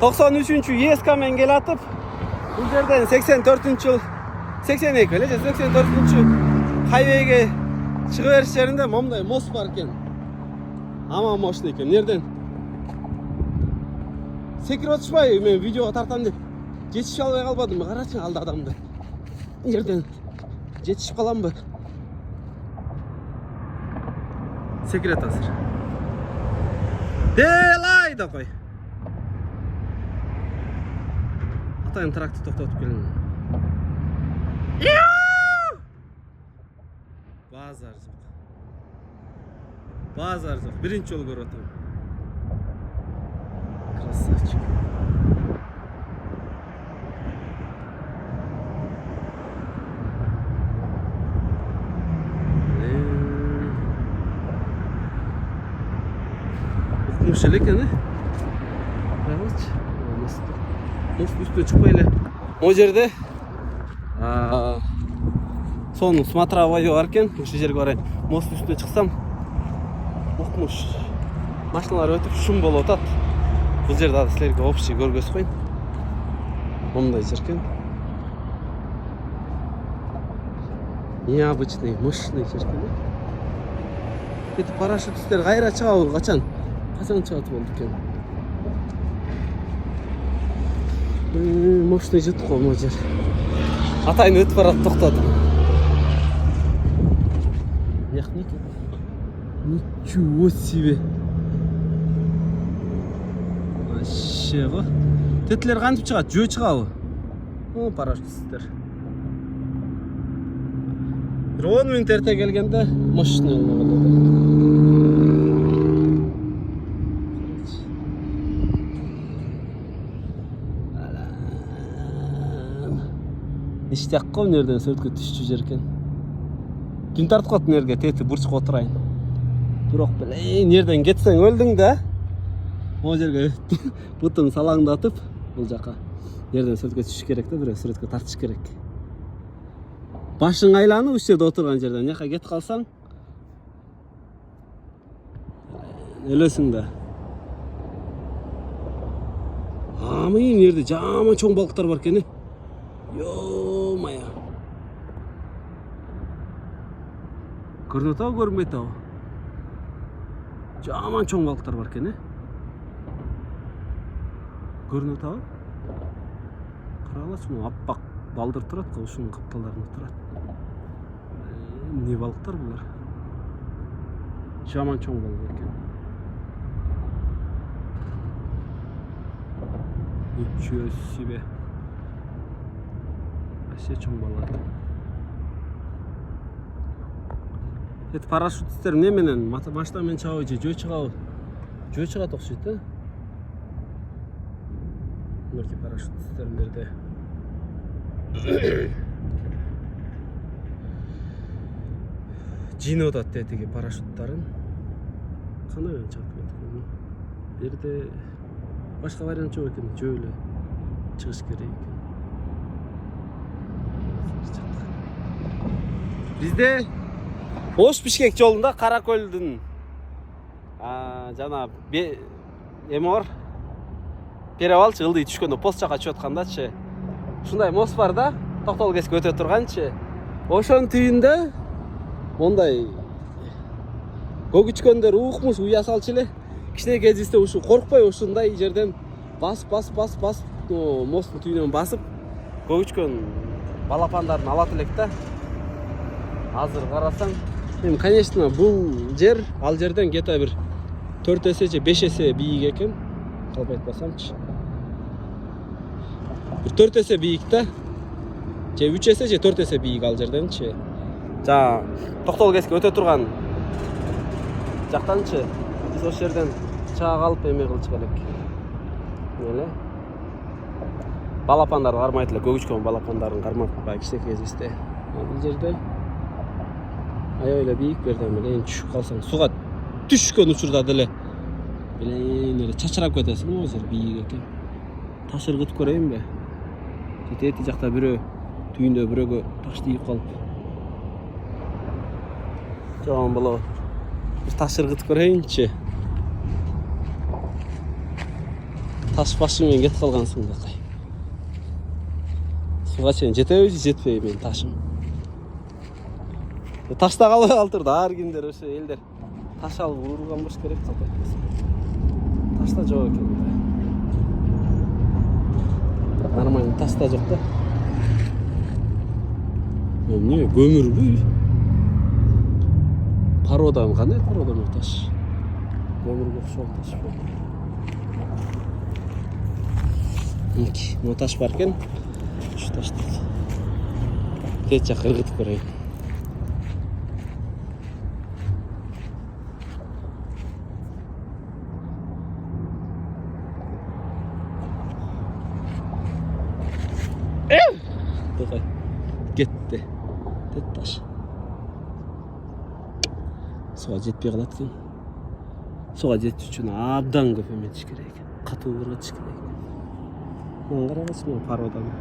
93-cü ESK men kelatip bu yerden 84-cü 82 ele 84-cü highway'ge çıkıp beriş yerinde momday most var eken. Ama moşlu eken. Nereden? Sekir otuşpay men videoga tartam dep жетişip албай калбадым. Карачы алды адамды. Nereden? Жетişip kalam mı? Sekret hazır. Delay da koy. Atayın traktör to'xtatib kelin. Bazar жоқ. Bazar жоқ. Birinchi yo'l ko'rib o'taman. Красавчик. Ушелек аны. Правильно. Мост үстүнө чыкпайлы. О жерде сонун смотровой бар экен. Ошол жерге барайын. Мост үстүнө чыксам укмуш. Машиналар өтүп шум болуп атат. Бул жерде да силерге общий көргөзүп коеюн. Мондай жер экен. Необычный, мощный жер экен. Эти парашютисттер кайра чыгабы качан? Качан чыгат болду экен? Мощный жыт го могу жер. Атайын өтүп барат токтодум. Яхник. Ничего себе. Вообще го. Тетлер кантип чыгат? Жөө чыгабы? О, парашютисттер. 10 минут эрте келгенде мощный болду. Иштек ком нерден сөрткө түшчү жер экен. Күн тартып калат нерге тети бурчка отурайын. Бирок билейин нерден кетсең өлдүң да. О жерге бутун салаңдатып бул жака нерден сөрткө түшүш керек да, бирөө сүрөткө тартыш керек. Башың айланып ушул жерде отурган жерден жака кетип калсаң өлөсүң да. Амин жерде жаман чоң балыктар бар экен. Ё-моё. Көрүнөт абы, көрүнбөйт абы? Жаман чоң балыктар бар экен. Көрүнөт абы? Каралачы, аппак балдыр турат го, ушунун капталдарында турат. Не балыктар булар? Жаман чоң балык экен. Ничего себе. Вообще чоң балык. Эти парашютисттер эмне менен машина менен чабабы же жөө чыгабы? Жөө чыгат окшойт да. Мынакей парашютисттер берде. Жинип атат тетиги парашюттарын. Кандай менен чыгат экен? Берде башка вариант жок экен, жөө эле чыгыш керек экен. Bizde Ош Бишкек жолунда Каракөлдүн жана эмор перевалчы ылдый түшкөндө пост жака чыгып аткандачы. Ушундай мост бар да, токтол кесип өтө турганчы. Ошонун түбүндө мондай көгүчкөндөр укмуш уя салчу эле. Кичине кезибизде ушу коркпой ушундай жерден басып мосттун түбүнөн басып көгүчкөн балапандарын алат элек да. Азыр карасаң, конечно, бул жер ал жерден где-то бир 4 эсе же 5 эсе бийик экен. Калп айтпасамчы. Бир 4 эсе бийик да. Же 3 эсе же 4 эсе бийик ал жерденчи. Жа токтол кесип өтө турган жактанчы. Биз ошол жерден чыга калып эме кылчу керек. Эле. Балапандар кармайт эле, көгүчкөн балапандарын кармап баягы кичинекей кезибизде. Бул жерде аябай эле бийик берден эле түшүп калсаң, суга түшкөн учурда деле билейин эле чачырап кетесиң, могу жер бийик экен. Таш ыргытып көрөйүнбү? Эти жакта бирөө түйүндө бирөөгө таш тийип калып. Жаман болобу. Бир таш ыргытып көрөйүнчү. Таш башы менен кетип калгансың бакай. Суга чейин жетеби же жетпейби менин ташым? Ташта калбай калтырды. Ар кимдер ошо элдер таш алып урган болуш керек калп айтпаса. Ташта жок экен да. Нормально ташта жок да. Эмне көмүрбү? Пародамы кандай пародамы таш? Көмүргө окшогон таш бул. Мынки, мына таш бар экен. Ушу ташты. Кет жакка ыргытып көрөйүн. Кетти. Тет таш. Суга жетпей калат экен. Суга жетиш үчүн абдан көп эметиш керек. Катуу ыргытыш керек. Мына карагычы мына пароданы.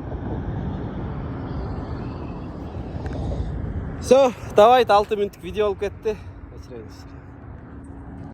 Всё, давайте 6 мүнөттүк видео болуп кетти. Кечиреңиз.